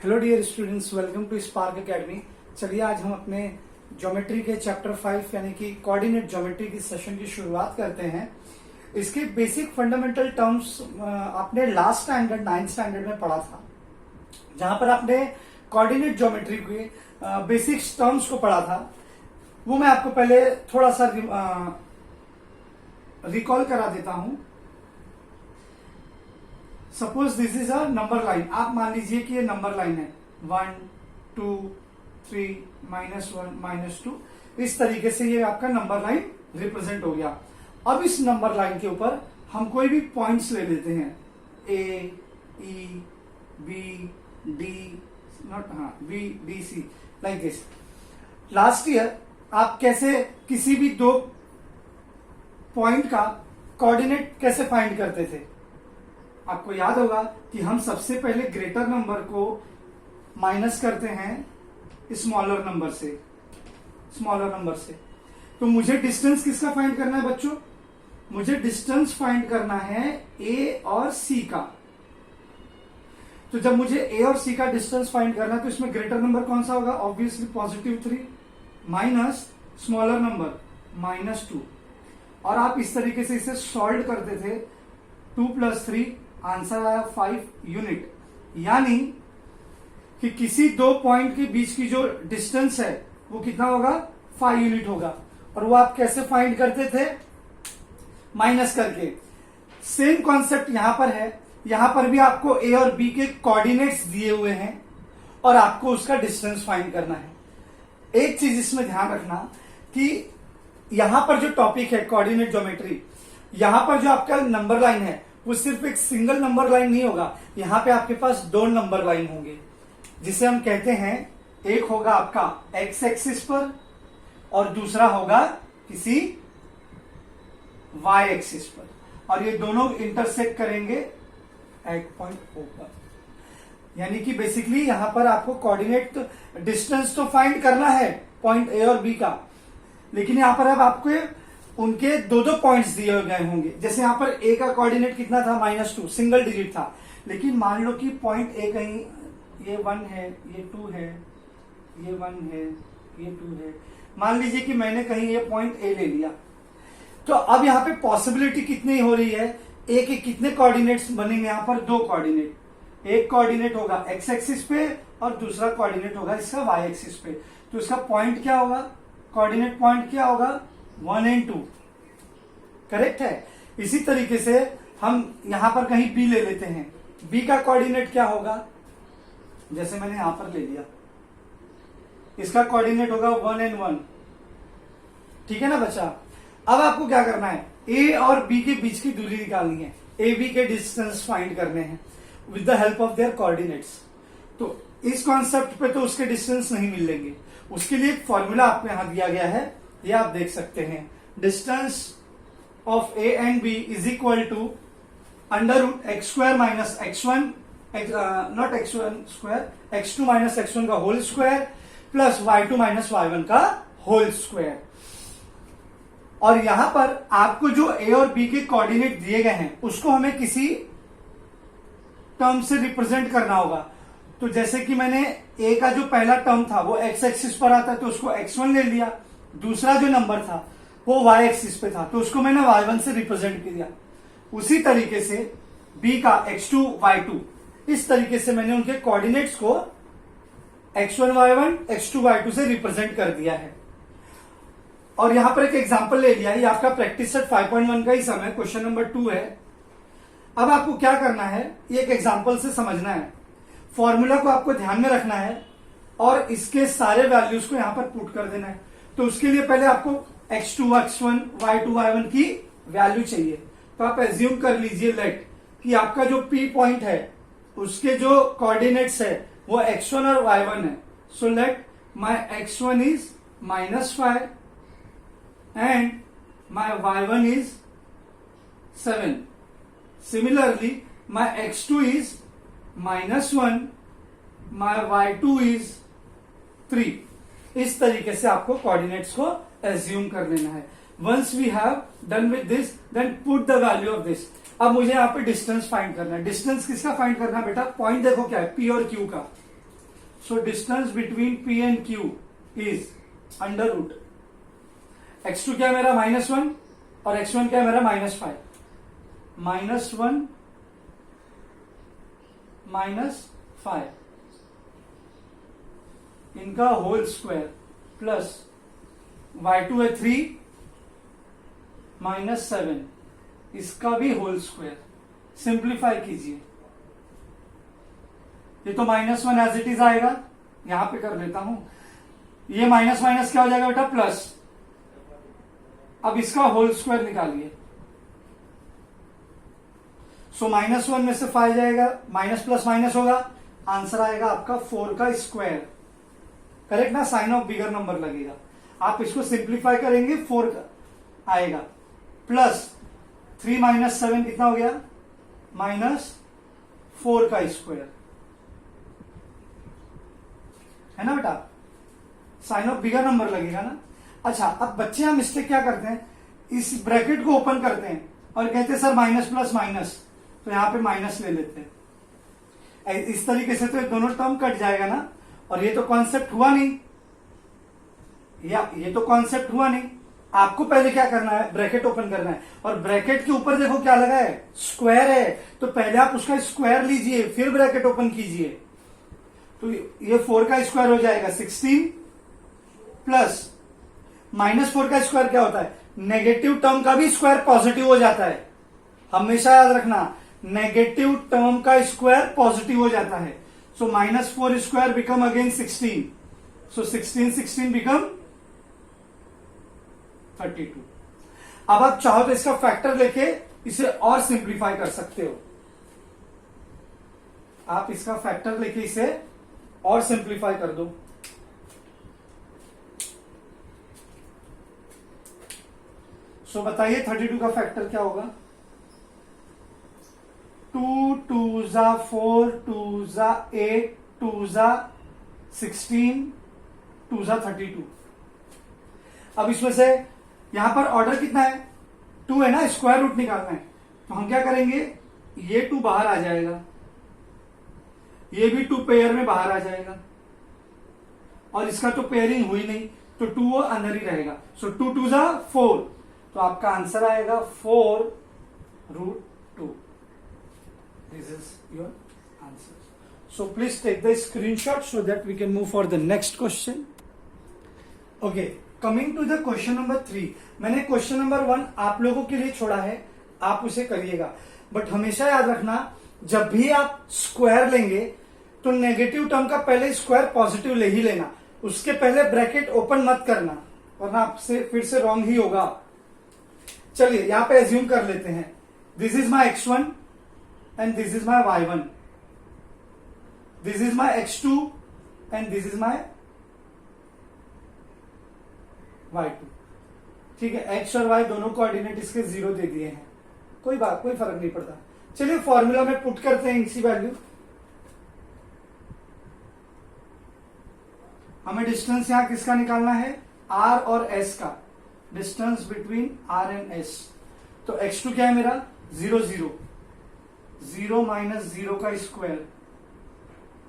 Hello dear students, welcome to Spark Academy. चलिए आज हम अपने ज्योमेट्री के चैप्टर 5 यानी कि कोऑर्डिनेट ज्योमेट्री की सेशन की शुरुआत करते हैं। इसके बेसिक फंडामेंटल टर्म्स आपने लास्ट स्टैंडर्ड 9th स्टैंडर्ड में पढ़ा था, जहां पर आपने कोऑर्डिनेट ज्योमेट्री के बेसिक टर्म्स को पढ़ा था। वो मैं आपको पहले थोड़ा सा रिकॉल करा देता हूं। Suppose this is a number line. आप मान लीजिए कि ये नंबर लाइन है 1 2 3 -1 -2। इस तरीके से ये आपका नंबर लाइन रिप्रेजेंट हो गया। अब इस नंबर लाइन के ऊपर हम कोई भी पॉइंट्स ले लेते हैं, A E B D B D C, like this. Last year आप कैसे किसी भी दो पॉइंट का कोऑर्डिनेट कैसे फाइंड करते थे? आपको याद होगा कि हम सबसे पहले ग्रेटर नंबर को माइनस करते हैं स्मॉलर नंबर से। तो मुझे डिस्टेंस किसका फाइंड करना है बच्चों? मुझे डिस्टेंस फाइंड करना है ए और सी का। तो जब मुझे ए और सी का डिस्टेंस फाइंड करना है तो इसमें ग्रेटर नंबर कौन सा होगा? Obviously +3 minus smaller number -2। और आप इस तरीके से इसे सॉल्व करते थे। 2 + 3 आंसर आया 5 यूनिट। यानी कि किसी दो पॉइंट के बीच की जो डिस्टेंस है वो कितना होगा? 5 यूनिट होगा। और वो आप कैसे फाइंड करते थे? माइनस करके। सेम कॉन्सेप्ट यहां पर है। यहां पर भी आपको ए और बी के कोऑर्डिनेट्स दिए हुए हैं और आपको उसका डिस्टेंस फाइंड करना है। एक चीज इसमें ध्यान रखना कि यहां पर जो टॉपिक है कोऑर्डिनेट ज्योमेट्री, यहां पर जो आपका नंबर लाइन है वो सिर्फ एक सिंगल नंबर लाइन नहीं होगा। यहां पे आपके पास दो नंबर लाइन होंगे, जिसे हम कहते हैं, एक होगा आपका एक्स एक्सिस पर और दूसरा होगा किसी वाई एक्सिस पर। और ये दोनों इंटरसेक्ट करेंगे एट पॉइंट ओ पर। यानी कि बेसिकली यहां पर आपको कोऑर्डिनेट डिस्टेंस तो फाइंड करना है पॉइंट ए और बी का, लेकिन यहां पर अब आपको उनके दो पॉइंट्स दिए गए होंगे। जैसे यहां पर ए का कोऑर्डिनेट कितना था? -2, सिंगल डिजिट था। लेकिन मान लो कि पॉइंट ए कहीं ये 1 है, ये 2 है, ये 1 है, ये 2 है। मान लीजिए कि मैंने कहीं ये पॉइंट ए ले लिया, तो अब यहां पे पॉसिबिलिटी कितनी हो रही है? ए के कितने कोऑर्डिनेट्स बनेंगे? यहां पर दो कोऑर्डिनेट। एक कोऑर्डिनेट होगा एक्स एक्सिस पे और दूसरा कोऑर्डिनेट होगा इसका वाई एक्सिस पे। तो इसका पॉइंट क्या होगा? कोऑर्डिनेट पॉइंट क्या होगा? 1 और 2। करेक्ट है। इसी तरीके से हम यहां पर कहीं बी ले लेते हैं। बी का कोऑर्डिनेट क्या होगा? जैसे मैंने यहां पर ले लिया, इसका कोऑर्डिनेट होगा 1 और 1। ठीक है ना बच्चा? अब आपको क्या करना है? ए और बी के बीच की दूरी निकालनी है। ए बी के डिस्टेंस फाइंड करने हैं with the help of their coordinates. तो इस कॉन्सेप्ट पे तो उसके डिस्टेंस नहीं मिलेंगे। उसके लिए एक फॉर्मूला आपको यहां दिया गया है, ये आप देख सकते हैं। Distance of A and B is equal to √x² - x1, not x1², x2 - x1 का whole square plus y2 - y1 का होल स्क्वायर। और यहां पर आपको जो ए और बी के कोऑर्डिनेट दिए गए हैं उसको हमें किसी टर्म से रिप्रेजेंट करना होगा। तो जैसे कि मैंने ए का जो पहला टर्म था वो एक्स एक्सिस पर आता है, तो उसको x1 ले लिया। दूसरा जो नंबर था वो वाई एक्सिस पे था, तो उसको मैंने y1 से रिप्रेजेंट किया। उसी तरीके से b का x2 y2, इस तरीके से मैंने उनके कोऑर्डिनेट्स को x1 y1 x2 y2 से रिप्रेजेंट कर दिया है। और यहां पर एक एग्जांपल ले लिया। ये आपका प्रैक्टिस सेट 5.1 का ही समय, क्वेश्चन नंबर 2 है। अब आपको क्या करना है? ये एक एग्जांपल से समझना है। फॉर्मूला को आपको ध्यान में रखना है और इसके सारे वैल्यूज को यहां पर पुट कर देना है। तो उसके लिए पहले आपको x2 x1 y2 y1 की वैल्यू चाहिए। तो आप एज्यूम कर लीजिए लेट कि आपका जो P पॉइंट है उसके जो कोऑर्डिनेट्स है वो x1 और y1 है। So let my x1 is -5 and my y1 is 7। Similarly my x2 is -1, my y2 is 3। इस तरीके से आपको कोऑर्डिनेट्स को एज्यूम कर लेना है। Once we have done with this, then put the value of this. अब मुझे यहाँ पे डिस्टेंस फाइंड करना है। डिस्टेंस किसका फाइंड करना है बेटा? पॉइंट देखो क्या है, पी और क्यू का। So distance between P and Q is under root x2 क्या है मेरा -1 और x1 क्या है मेरा -5, -1 -5 इनका होल स्क्वायर प्लस y2 है 3 -7 इसका भी होल स्क्वायर। सिंप्लीफाई कीजिए, ये तो -1 एज इट इज आएगा, यहां पे कर लेता हूं, ये माइनस माइनस क्या हो जाएगा बेटा प्लस। अब इसका होल स्क्वायर निकालिए, सो -1 में से 5 जाएगा, माइनस प्लस माइनस होगा, आंसर आएगा आपका 4 का स्क्वायर। करेक्ट ना, साइन ऑफ बिगर नंबर लगेगा। आप इसको सिंप्लीफाई करेंगे 4 का आएगा, प्लस 3 - 7 कितना हो गया -4 का स्क्वायर, है ना बेटा, साइन ऑफ बिगर नंबर लगेगा ना। अच्छा, अब बच्चे हम मिस्टेक क्या करते हैं, इस ब्रैकेट को ओपन करते हैं और कहते हैं सर माइनस प्लस माइनस, तो यहां पे माइनस ले लेते हैं। इस तरीके से तो ये दोनों टर्म कट जाएगा ना, और ये तो कॉन्सेप्ट हुआ नहीं, या ये तो कॉन्सेप्ट हुआ नहीं। आपको पहले क्या करना है, ब्रैकेट ओपन करना है, और ब्रैकेट के ऊपर देखो क्या लगा है, स्क्वायर है, तो पहले आप उसका स्क्वायर लीजिए फिर ब्रैकेट ओपन कीजिए। तो ये 4 का स्क्वायर हो जाएगा 16 प्लस -4 का स्क्वायर क्या होता है, नेगेटिव टर्म का भी स्क्वायर पॉजिटिव हो जाता है, हमेशा याद रखना, नेगेटिव टर्म का स्क्वायर पॉजिटिव हो जाता है। सो -4 स्क्वायर बिकम अगेन 16, सो 16 बिकम 32। अब आप चाहो तो इसका फैक्टर लेके इसे और सिंप्लीफाई कर सकते हो, आप इसका फैक्टर लेके इसे और सिंप्लीफाई कर दो। सो बताइए 32 का फैक्टर क्या होगा, 2 2 जा 4 2 जा 8 2 जा 16 2 जा 32। अब इसमें से यहां पर ऑर्डर कितना है, 2 है ना, स्क्वायर रूट निकालना है, तो हम क्या करेंगे, ये 2 बाहर आ जाएगा, ये भी 2 पेयर में बाहर आ जाएगा, और इसका तो पेयरिंग हुई नहीं, तो 2 वो अंदर ही रहेगा। सो 2 2 जा 4, तो आपका आंसर आएगा 4√2। This is your answer. So please take the screenshot so that we can move for the next question. Okay, coming to the question number 3। मैंने क्वेश्चन नंबर 1 आप लोगों के लिए छोड़ा है, आप उसे करिएगा, बट हमेशा याद रखना जब भी आप स्क्वायर लेंगे तो नेगेटिव टर्म का पहले स्क्वायर पॉजिटिव ले ही लेना, उसके पहले ब्रैकेट ओपन मत करना, वरना आपसे फिर से रॉन्ग ही होगा। चलिए यहां पे एज्यूम कर लेते हैं, this is my x1 and this is my y1, this is my x2 and this is my y2। ठीक है, x और y दोनों कोऑर्डिनेट इसके 0 दे दिए हैं, कोई बात, कोई फर्क नहीं पड़ता। चलिए फॉर्मूला में पुट करते हैं इसी वैल्यू। हमें डिस्टेंस यहां किसका निकालना है, r और s का, distance between r and s। तो x2 क्या है मेरा 0 0 0 माइनस 0 का स्क्वायर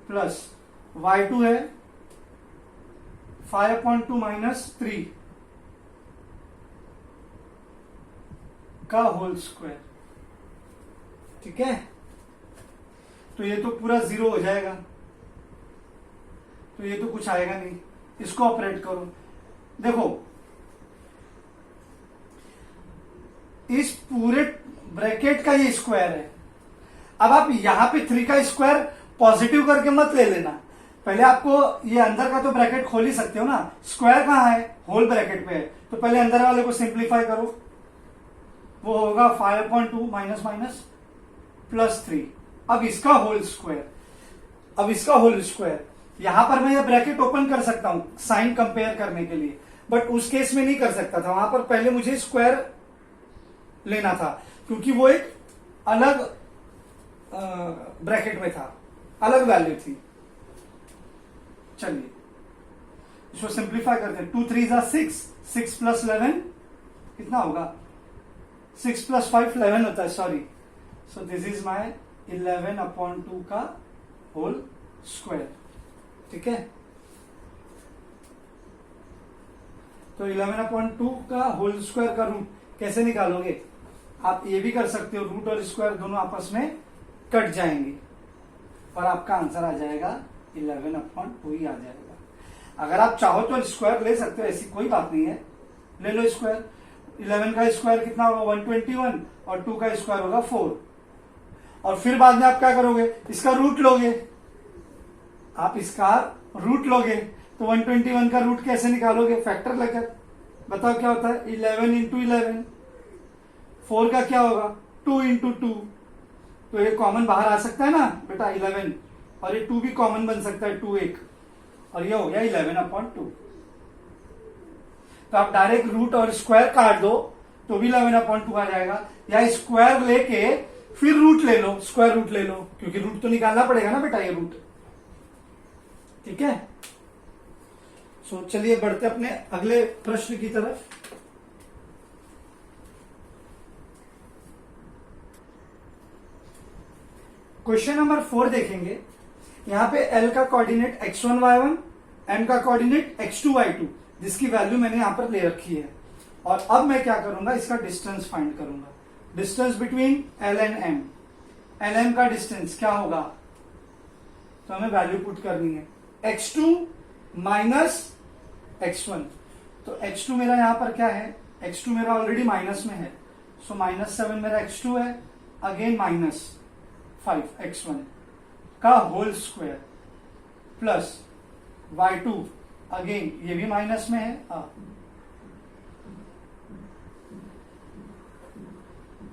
प्लस y2 है 5/2 माइनस 3 का होल स्क्वायर। ठीक है, तो ये तो पूरा 0 हो जाएगा, तो ये तो कुछ आएगा नहीं, इसको ऑपरेट करो। देखो इस पूरे ब्रैकेट का ये स्क्वायर है, अब आप यहां पे 3 का स्क्वायर पॉजिटिव करके मत ले लेना, पहले आपको ये अंदर का तो ब्रैकेट खोल ही सकते हो ना, स्क्वायर कहां है, होल ब्रैकेट पे है, तो पहले अंदर वाले को सिंप्लीफाई करो, वो होगा 5/2 माइनस माइनस प्लस 3। अब इसका होल स्क्वायर, अब इसका होल स्क्वायर, यहां पर मैं ये ब्रैकेट ओपन कर सकता हूं साइन कंपेयर करने के लिए, बट उस केस में नहीं कर सकता था, वहां पर पहले मुझे स्क्वायर लेना था, क्योंकि वो एक अलग ब्रैकेट में था, अलग वैल्यू थी। चलिए इसको सिंप्लीफाई करते हैं, 2 3 जा 6, 6 प्लस 11 कितना होगा, 6 प्लस 5 11 होता है, sorry. So this is my 11/2 का होल स्क्वायर। ठीक है। तो 11/2 का होल स्क्वायर का रूट कैसे निकालोगे? आप ये भी कर सकते हो, रूट और स्क्वायर दोनों आपस में कट जाएंगे और आपका आंसर आ जाएगा 11/2 ही आ जाएगा। अगर आप चाहो तो स्क्वायर ले सकते हो, ऐसी कोई बात नहीं है, ले लो स्क्वायर। 11 का स्क्वायर कितना होगा? 121 और 2 का स्क्वायर होगा 4। और फिर बाद में आप क्या करोगे? इसका रूट लोगे, आप इसका रूट लोगे। तो 121 का रूट कैसे निकालोगे? फैक्टर लेकर। बताओ क्या होता है? 11 इंटू 11। 4 का क्या होगा? 2 इंटू 2। तो ये कॉमन बाहर आ सकता है ना बेटा 11, और ये 2 भी कॉमन बन सकता है, 2 एक, और ये हो गया 11/2। तो आप डायरेक्ट रूट और स्क्वायर काट दो तो भी 11/2 आ जाएगा, या स्क्वायर लेके फिर रूट ले लो, स्क्वायर रूट ले लो, क्योंकि रूट तो निकालना पड़ेगा ना बेटा, ये रूट। ठीक है। सो चलिए बढ़ते अपने अगले प्रश्न की तरफ। क्वेश्चन नंबर 4 देखेंगे। यहां पे L का कोऑर्डिनेट x1 y1, M का कोऑर्डिनेट x2 y2, जिसकी वैल्यू मैंने यहां पर ले रखी है। और अब मैं क्या करूंगा? इसका डिस्टेंस फाइंड करूंगा, distance between L and M। L M का डिस्टेंस क्या होगा? तो हमें वैल्यू पुट करनी है, x2 माइनस x1। तो x2 मेरा यहां पर क्या है? x2 मेरा ऑलरेडी माइनस में है, सो -7 मेरा x2 है, अगेन -5 x1 का whole square plus y2, again ये भी माइनस में है,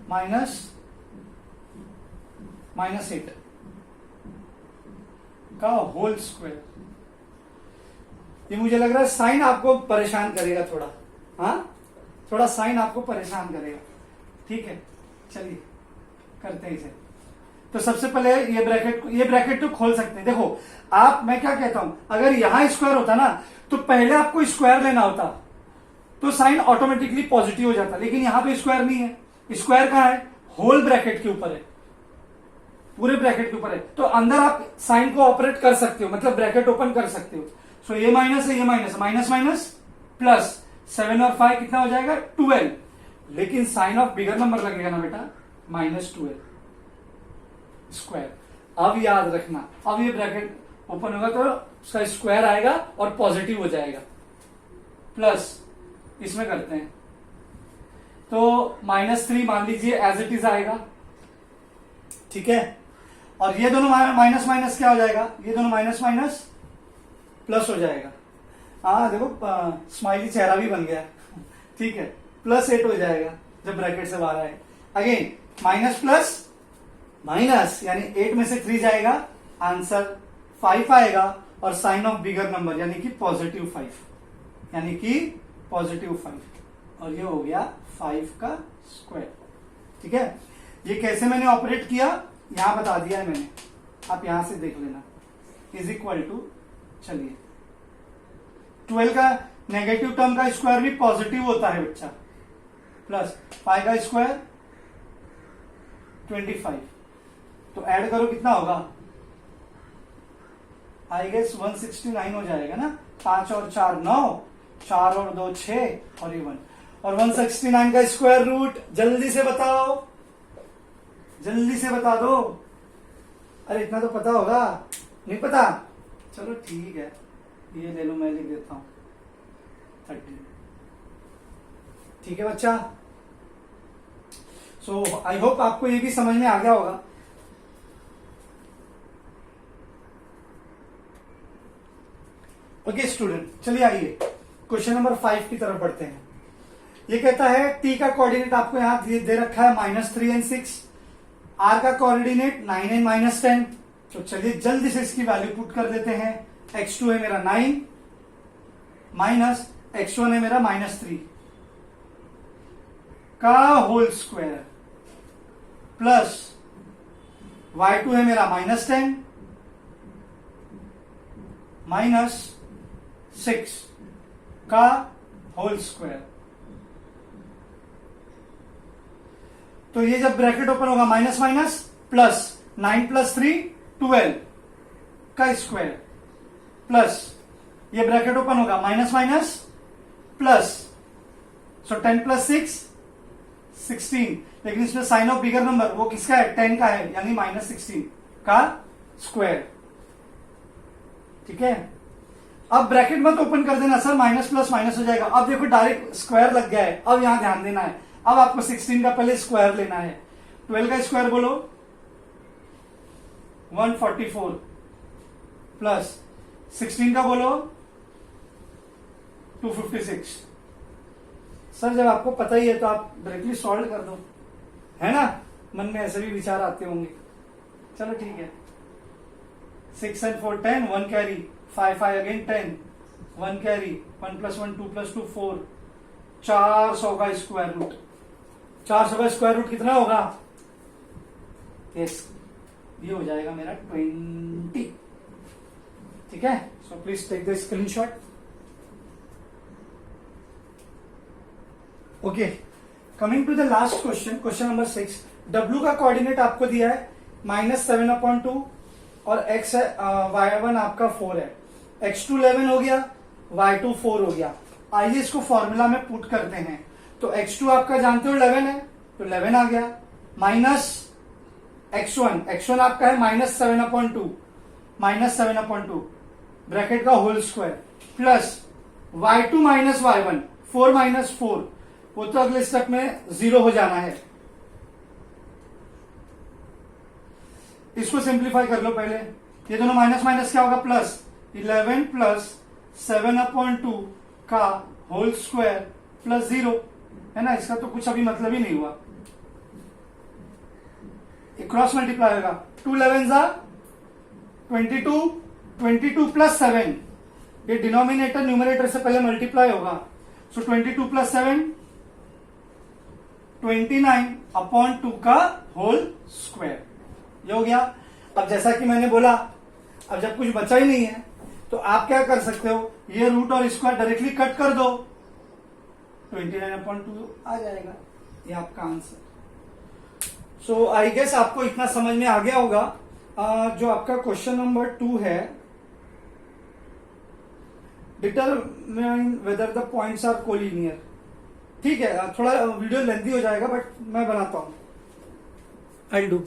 -8 का होल स्क्वायर। ये मुझे लग रहा है साइन आपको परेशान करेगा थोड़ा, हाँ थोड़ा साइन आपको परेशान करेगा। ठीक है, चलिए करते हैं इसे। तो सबसे पहले ये ब्रैकेट तो खोल सकते हैं। देखो मैं क्या कहता हूं, अगर यहां स्क्वायर होता ना तो पहले आपको स्क्वायर लेना होता, तो साइन ऑटोमेटिकली पॉजिटिव हो जाता, लेकिन यहां पे स्क्वायर नहीं है। स्क्वायर कहां है? होल ब्रैकेट के ऊपर है, पूरे ब्रैकेट के ऊपर है। तो अंदर आप साइन को ऑपरेट कर सकते हो, मतलब ब्रैकेट ओपन कर सकते हो। सो ये माइनस है, ये माइनस, माइनस माइनस प्लस 7 और 5 कितना हो जाएगा? 12। लेकिन साइन ऑफ बिगर नंबर लगेगा ना बेटा, -12 स्क्वायर। अब याद रखना, अब ये ब्रैकेट ओपन होगा तो उसका स्क्वायर आएगा और पॉजिटिव हो जाएगा, प्लस इसमें करते हैं तो -3 मान लीजिए एज इट इज आएगा। ठीक है। और ये दोनों माइनस माइनस क्या हो जाएगा? ये दोनों माइनस माइनस प्लस हो जाएगा। हाँ देखो स्माइली चेहरा भी बन गया। ठीक है, +8 हो जाएगा जब ब्रैकेट से बाहर आए। अगेन माइनस प्लस माइनस, यानी 8 में से 3 जाएगा, आंसर 5 आएगा, और साइन ऑफ बिगर नंबर यानी कि +5, यानी कि +5, और ये हो गया 5 का स्क्वायर। ठीक है। ये कैसे मैंने ऑपरेट किया यहां बता दिया है मैंने, आप यहां से देख लेना। इज इक्वल टू, चलिए 12 का नेगेटिव टर्म का स्क्वायर भी पॉजिटिव होता है बच्चा, प्लस 5 का स्क्वायर 25। तो ऐड करो कितना होगा? आई गेस 169 हो जाएगा ना। 5 और 4 9, 4 और 2 6, और ये 1। और 169 का स्क्वायर रूट जल्दी से बताओ, जल्दी से बता दो। अरे इतना तो पता होगा, नहीं पता? चलो ठीक है, ये ले लो, मैं लिख देता हूं 30। ठीक है बच्चा। सो आई होप आपको ये भी समझ में आ गया होगा। ओके स्टूडेंट, चलिए आइए क्वेश्चन नंबर 5 की तरफ बढ़ते हैं। ये कहता है टी का कोऑर्डिनेट आपको यहां दे रखा है -3 और 6, आर का कोऑर्डिनेट 9 और -10। तो चलिए जल्दी से इसकी वैल्यू पुट कर देते हैं। x2 है मेरा 9 माइनस x1 है मेरा -3 का होल स्क्वायर, प्लस y2 है मेरा -10 माइनस 6 का होल स्क्वायर। तो ये जब ब्रैकेट ओपन होगा माइनस माइनस प्लस 9 + 3 12 का स्क्वायर प्लस, ये ब्रैकेट ओपन होगा, माइनस माइनस प्लस, सो 10 प्लस 6 16, लेकिन इसमें साइन ऑफ बिगर नंबर वो किसका है, 10 का है, यानी -16 का स्क्वायर। ठीक है, अब ब्रैकेट मत ओपन कर देना सर, माइनस प्लस माइनस हो जाएगा। अब देखो डायरेक्ट स्क्वायर लग गया है, अब यहां ध्यान देना है। अब आपको 16 का पहले स्क्वायर लेना है। 12 का स्क्वायर बोलो 144 प्लस 16 का बोलो 256। सर जब आपको पता ही है तो आप डायरेक्टली सॉल्व कर दो, है ना, मन में ऐसे भी विचार आते होंगे। चलो ठीक है, 6 and 4 10, 1 कैरी, 5 5 अगेन 10, 1 कैरी, 1 + 1 2 + 2 4, 400 का स्क्वायर रूट। 400 का स्क्वायर रूट कितना होगा, यस ये हो जाएगा मेरा 20। ठीक है, so please take the screenshot. Okay, coming to the last question, question number 6। W का कोऑर्डिनेट आपको दिया है -7/2 और x है y1 आपका 4 है, x2 11 हो गया, y2 4 हो गया। आइए इसको फॉर्मूला में पुट करते हैं। तो x2 आपका जानते हो 11 है, तो 11 आ गया, माइनस x1 आपका है -7/2, -7/2 ब्रैकेट का whole square, plus y2 minus y1, 4 minus 4, वो तो अगले स्टेप में 0 हो जाना है। इसको सिंप्लीफाई कर लो पहले, ये दोनों माइनस माइनस क्या होगा, प्लस 11 प्लस 7/2 का होल स्क्वायर प्लस 0, है ना। इसका तो कुछ अभी मतलब ही नहीं हुआ, क्रॉस मल्टीप्लाई होगा, 2 11 22, 22 प्लस 7, ये डिनोमिनेटर न्यूमरेटर से पहले मल्टीप्लाई होगा, सो 22 प्लस 7 29/2 का होल स्क्वायर, ये हो गया। अब जैसा कि मैंने बोला, अब जब कुछ बचा ही नहीं है तो आप क्या कर सकते हो, ये रूट और स्क्वायर डायरेक्टली कट कर दो, 29/2 आ जाएगा, ये आपका आंसर। सो आई गेस आपको इतना समझ में आ गया होगा। जो आपका क्वेश्चन नंबर 2 है, determine whether the points are collinear. ठीक है, थोड़ा वीडियो लेंथी हो जाएगा बट मैं बनाता हूं, आई डू।